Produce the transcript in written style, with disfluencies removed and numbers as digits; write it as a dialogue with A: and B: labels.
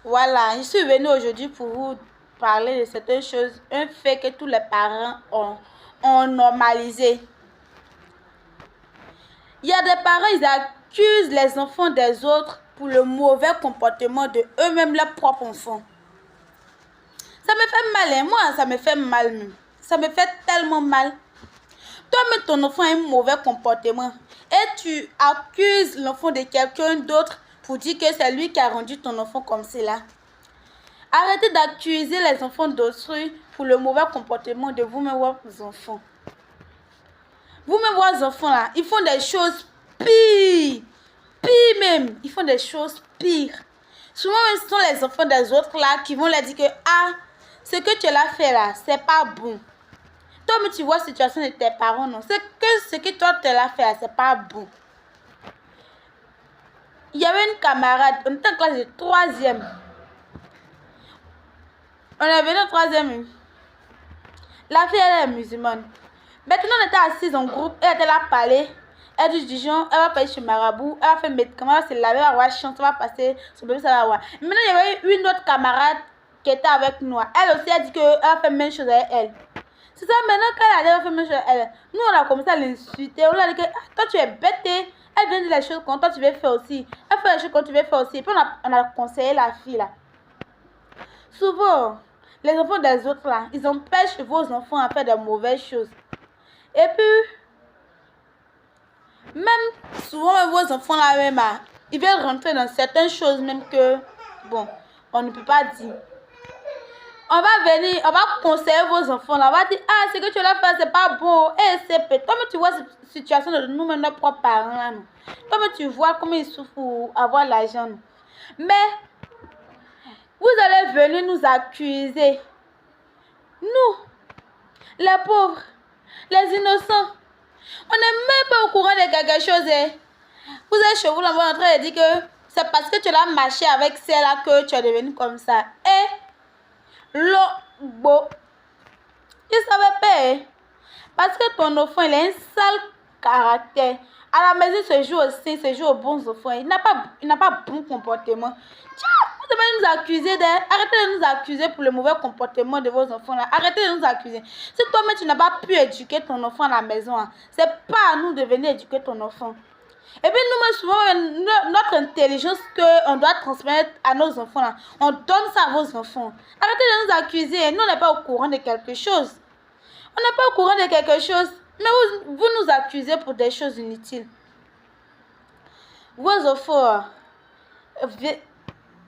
A: Voilà, je suis venue aujourd'hui pour vous parler de certaines choses, un fait que tous les parents ont normalisé. Il y a des parents, ils accusent les enfants des autres pour le mauvais comportement de eux-mêmes, leurs propres enfants. Ça me fait mal, hein? Moi, ça me fait mal même. Ça me fait tellement mal. Toi-même, ton enfant a un mauvais comportement et tu accuses l'enfant de quelqu'un d'autre pour dire que c'est lui qui a rendu ton enfant comme cela. Arrêtez d'accuser les enfants d'autrui pour le mauvais comportement de vous-même, vos enfants. Vous-même, vos enfants, là, ils font des choses pires. Pire même. Ils font des choses pires. Souvent, ce sont les enfants des autres, là, qui vont leur dire que, ah, ce que tu l'as fait, là, c'est pas bon. Toi, mais tu vois la situation de tes parents, non. Ce que toi, tu l'as fait, là, c'est pas bon. Il y avait une camarade, on était en classe de 3e. On est venu en 3e. La fille, elle est musulmane. Maintenant, on était assises en groupe, elle était là parler. Elle dit du genre, elle va passer chez Marabout, elle va faire médicament, elle va se laver, elle va avoir chance, elle va passer, son bébé, ça va avoir. Maintenant, il y avait une autre camarade qui était avec nous. Elle aussi a dit qu'elle va faire la même chose avec elle. C'est ça, maintenant, quand elle a dit faire la même chose avec elle, nous, on a commencé à l'insulter. On lui a dit que toi, tu es bête. Elle vient dire les choses comme toi, tu veux faire aussi. Elle fait les choses comme tu veux faire aussi. Et puis, on a conseillé la fille, là. Souvent, les enfants des autres, là, ils empêchent vos enfants à faire de mauvaises choses. Et puis, même souvent, vos enfants là même, ils veulent rentrer dans certaines choses même que, bon, on ne peut pas dire. On va venir, on va conseiller vos enfants là, on va dire, ah, ce que tu l'as fait, c'est pas bon. Et c'est peut-être, toi, tu vois cette situation de nous-mêmes, nos propres parents là, nous. Toi, tu vois comment ils souffrent pour avoir l'argent. Mais, vous allez venir nous accuser. Nous, les pauvres, les innocents. On n'est même pas au courant de quelque chose. Hein. Vous êtes chez vous, là, vous êtes en train de dire que c'est parce que tu l'as marché avec celle-là que tu es devenu comme ça. Et l'autre, il ne savait pas. Hein. Parce que ton enfant, il a un sale caractère. À la maison, il se joue aussi, il se joue aux bons enfants. Il n'a pas bon comportement. Tiens, vous devez nous accuser arrêtez de nous accuser pour le mauvais comportement de vos enfants là. Arrêtez de nous accuser. Si toi-même tu n'as pas pu éduquer ton enfant à la maison, hein, c'est pas à nous de venir éduquer ton enfant. Et puis nous, souvent, notre intelligence qu'on doit transmettre à nos enfants là, on donne ça à vos enfants. Arrêtez de nous accuser. Nous, on n'est pas au courant de quelque chose. On n'est pas au courant de quelque chose, mais vous nous accusez pour des choses inutiles. Vos enfants,